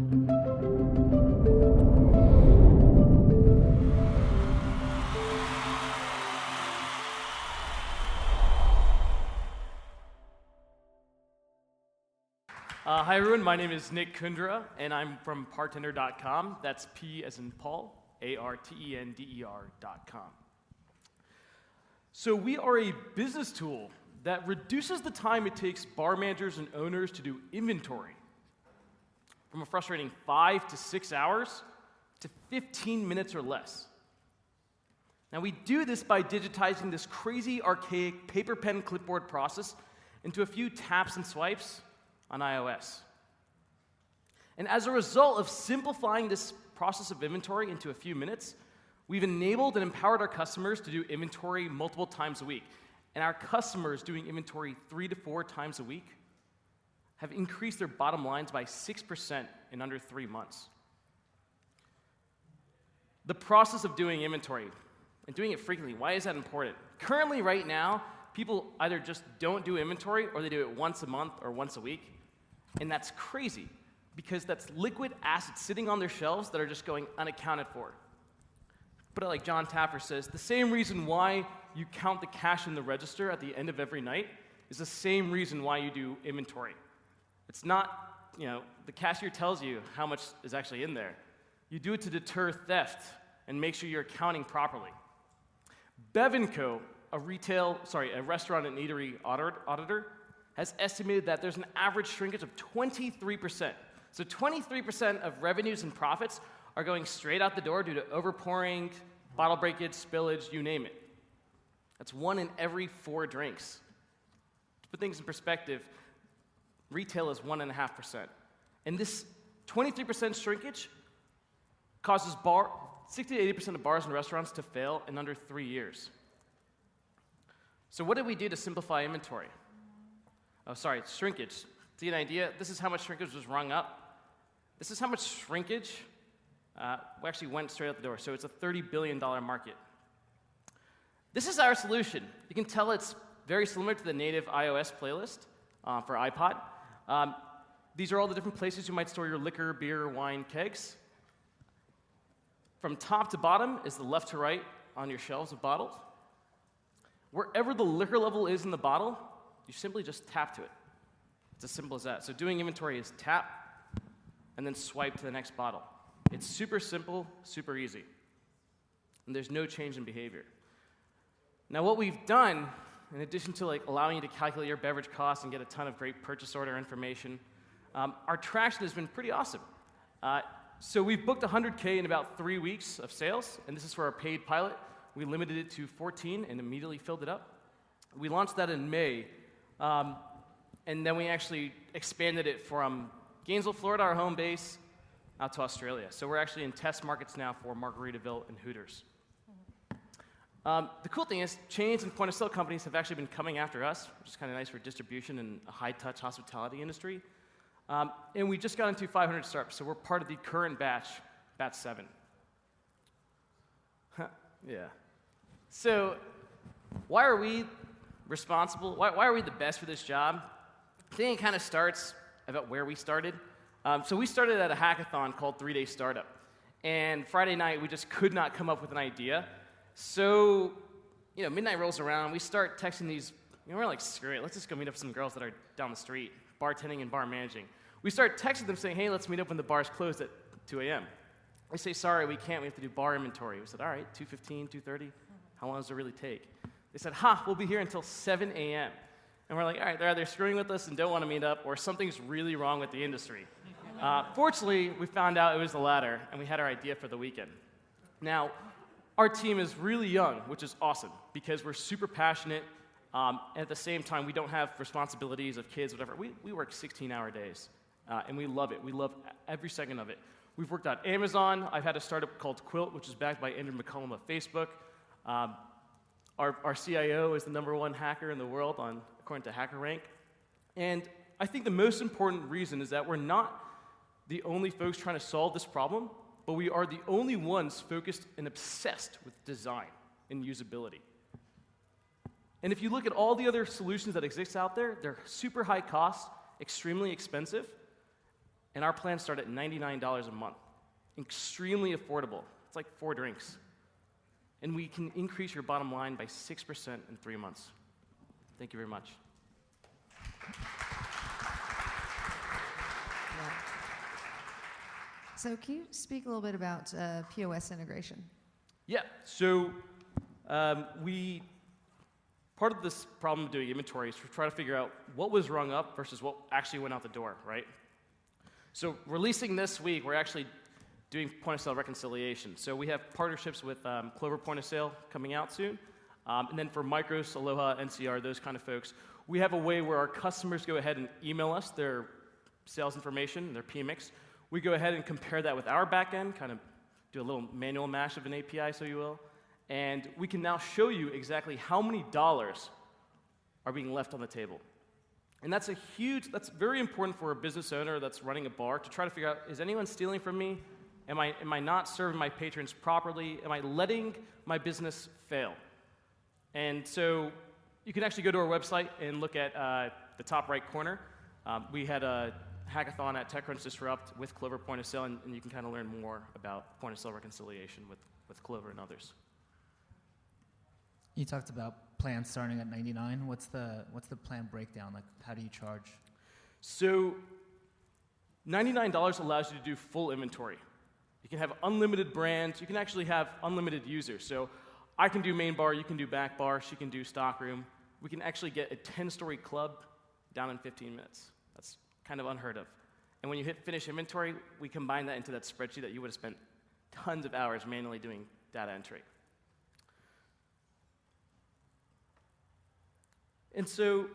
Hi everyone, my name is Nick Kundra, and I'm from Partender.com. That's P as in Paul, Artender.com. So we are a business tool that reduces the time it takes bar managers and owners to do inventory from a frustrating 5 to 6 hours to 15 minutes or less. Now we do this by digitizing this crazy archaic paper pen clipboard process into a few taps and swipes on iOS. And as a result of simplifying this process of inventory into a few minutes, we've enabled and empowered our customers to do inventory multiple times a week. And our customers doing inventory 3 to 4 times a week have increased their bottom lines by 6% in under 3 months. The process of doing inventory and doing it frequently, why is that important? Currently, right now, people either just don't do inventory or they do it once a month or once a week. And that's crazy, because that's liquid assets sitting on their shelves that are just going unaccounted for. But like John Taffer says, the same reason why you count the cash in the register at the end of every night is the same reason why you do inventory. It's not, the cashier tells you how much is actually in there. You do it to deter theft and make sure you're accounting properly. Bev & Co., a restaurant and eatery auditor, has estimated that there's an average shrinkage of 23%. So 23% of revenues and profits are going straight out the door due to overpouring, bottle breakage, spillage, you name it. That's 1 in every 4 drinks. To put things in perspective, retail is 1.5%. And this 23% shrinkage causes 60 to 80% of bars and restaurants to fail in under 3 years. So what did we do to simplify inventory? Shrinkage. To get an idea, this is how much shrinkage was rung up. This is how much shrinkage actually went straight out the door. So it's a $30 billion market. This is our solution. You can tell it's very similar to the native iOS playlist for iPod. These are all the different places you might store your liquor, beer, wine, kegs. From top to bottom is the left to right on your shelves of bottles. Wherever the liquor level is in the bottle, you simply just tap to it. It's as simple as that. So doing inventory is tap and then swipe to the next bottle. It's super simple, super easy. And there's no change in behavior. Now what we've done, in addition to allowing you to calculate your beverage costs and get a ton of great purchase order information, our traction has been pretty awesome. So we've booked 100K in about 3 weeks of sales, and this is for our paid pilot. We limited it to 14 and immediately filled it up. We launched that in May, and then we actually expanded it from Gainesville, Florida, our home base, out to Australia. So we're actually in test markets now for Margaritaville and Hooters. The cool thing is, chains and point-of-sale companies have actually been coming after us, which is kind of nice for distribution in a high-touch hospitality industry. And we just got into 500 startups, so we're part of the current batch 7. Yeah. So why are we responsible? Why are we the best for this job? I think it kind of starts about where we started. So we started at a hackathon called 3-Day Startup. And Friday night, we just could not come up with an idea. So, midnight rolls around. We start texting these. We're like, screw it. Let's just go meet up with some girls that are down the street, bartending and bar managing. We start texting them saying, hey, let's meet up when the bar's closed at 2 a.m. They say, sorry, we can't. We have to do bar inventory. We said, all right, 2:15, 2:30. How long does it really take? They said, we'll be here until 7 a.m. And we're like, all right, they're either screwing with us and don't want to meet up, or something's really wrong with the industry. Fortunately, we found out it was the latter, and we had our idea for the weekend. Now, our team is really young, which is awesome, because we're super passionate, and at the same time, we don't have responsibilities of kids, whatever. We work 16-hour days, and we love it. We love every second of it. We've worked at Amazon. I've had a startup called Quilt, which is backed by Andrew McCollum of Facebook. Our CIO is the #1 hacker in the world, according to HackerRank. And I think the most important reason is that we're not the only folks trying to solve this problem, but we are the only ones focused and obsessed with design and usability. And if you look at all the other solutions that exist out there, they're super high cost, extremely expensive, and our plans start at $99 a month. Extremely affordable. It's like 4 drinks. And we can increase your bottom line by 6% in 3 months. Thank you very much. Yeah. So can you speak a little bit about POS integration? Yeah, so part of this problem of doing inventory is to try to figure out what was rung up versus what actually went out the door, right? So releasing this week, we're actually doing point-of-sale reconciliation. So we have partnerships with Clover Point of Sale coming out soon. And then for Micros, Aloha, NCR, those kind of folks, we have a way where our customers go ahead and email us their sales information, their PMIX. We go ahead and compare that with our backend, kind of do a little manual mash of an API, so you will. And we can now show you exactly how many dollars are being left on the table. And that's very important for a business owner that's running a bar to try to figure out, is anyone stealing from me? Am I not serving my patrons properly? Am I letting my business fail? And so you can actually go to our website and look at the top right corner. We had a hackathon at TechCrunch Disrupt with Clover Point of Sale, and you can kind of learn more about point of sale reconciliation with Clover and others. You talked about plans starting at $99. What's the plan breakdown? Like, how do you charge? So $99 allows you to do full inventory. You can have unlimited brands. You can actually have unlimited users. So I can do main bar, you can do back bar, she can do stockroom. We can actually get a 10-story club down in 15 minutes. That's kind of unheard of. And when you hit finish inventory, we combine that into that spreadsheet that you would have spent tons of hours manually doing data entry. And so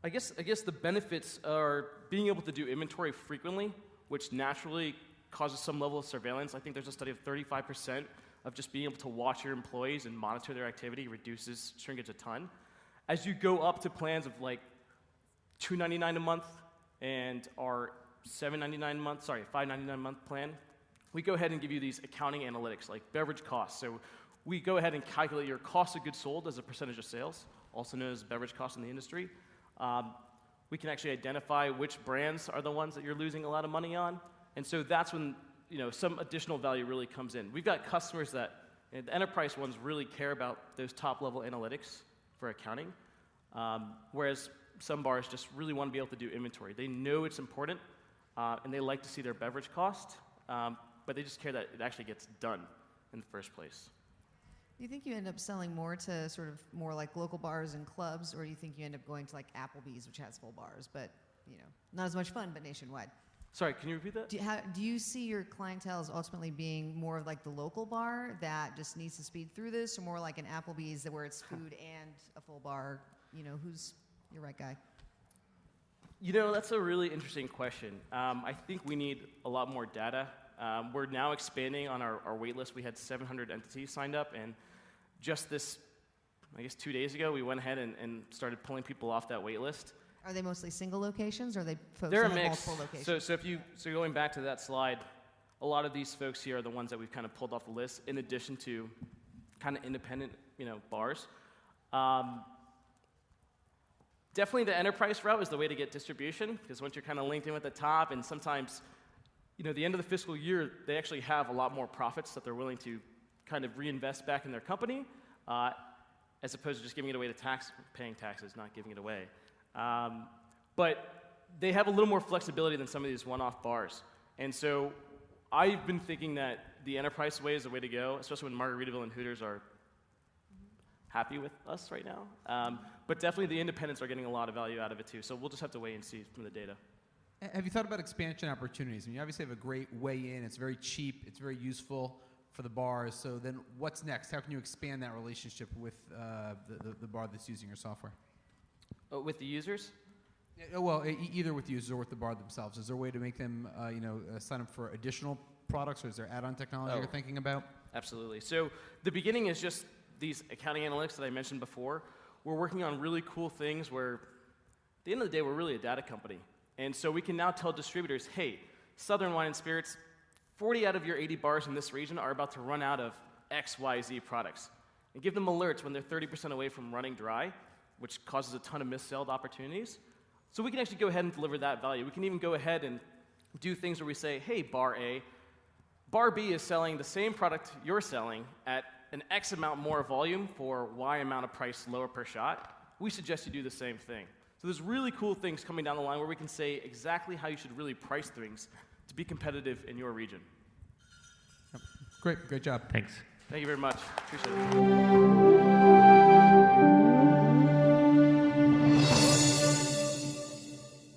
I guess the benefits are being able to do inventory frequently, which naturally causes some level of surveillance. I think there's a study of 35% of just being able to watch your employees and monitor their activity reduces shrinkage a ton. As you go up to plans of like $299 a month and our $599 a month plan, we go ahead and give you these accounting analytics like beverage costs. So we go ahead and calculate your cost of goods sold as a percentage of sales, also known as beverage costs in the industry. We can actually identify which brands are the ones that you're losing a lot of money on. And so that's when some additional value really comes in. We've got customers that, the enterprise ones really care about those top-level analytics for accounting, whereas some bars just really want to be able to do inventory. They know it's important, and they like to see their beverage cost, but they just care that it actually gets done in the first place. Do you think you end up selling more to sort of more like local bars and clubs, or do you think you end up going to like Applebee's, which has full bars, but not as much fun, but nationwide? Sorry, can you repeat that? Do you see your clientele as ultimately being more of like the local bar that just needs to speed through this, or more like an Applebee's where it's food and a full bar? Who's your right guy? That's a really interesting question. I think we need a lot more data. We're now expanding on our wait list. We had 700 entities signed up, and just this, 2 days ago, we went ahead and started pulling people off that wait list. Are they mostly single locations, or are they folks They're that a have mix. multiple locations? So going back to that slide, a lot of these folks here are the ones that we've kind of pulled off the list, in addition to kind of independent, bars. Definitely the enterprise route is the way to get distribution, because once you're kind of linked in with the top, and sometimes, the end of the fiscal year, they actually have a lot more profits that they're willing to kind of reinvest back in their company, as opposed to just giving it away to paying taxes, not giving it away. But they have a little more flexibility than some of these one-off bars. And so I've been thinking that the enterprise way is the way to go, especially when Margaritaville and Hooters are happy with us right now. But definitely the independents are getting a lot of value out of it too. So we'll just have to wait and see from the data. Have you thought about expansion opportunities? I mean, you obviously have a great way in. It's very cheap. It's very useful for the bars. So then what's next? How can you expand that relationship with the bar that's using your software? With the users? Well, either with users or with the bar themselves. Is there a way to make them sign up for additional products, or is there add-on technology you're thinking about? Absolutely. So the beginning is just these accounting analytics that I mentioned before. We're working on really cool things where, at the end of the day, we're really a data company. And so we can now tell distributors, hey, Southern Wine and Spirits, 40 out of your 80 bars in this region are about to run out of X, Y, Z products. And give them alerts when they're 30% away from running dry. which causes a ton of missed opportunities. So we can actually go ahead and deliver that value. We can even go ahead and do things where we say, hey, bar A, bar B is selling the same product you're selling at an X amount more volume for Y amount of price lower per shot. We suggest you do the same thing. So there's really cool things coming down the line where we can say exactly how you should really price things to be competitive in your region. Great job. Thanks. Thank you very much. Appreciate it.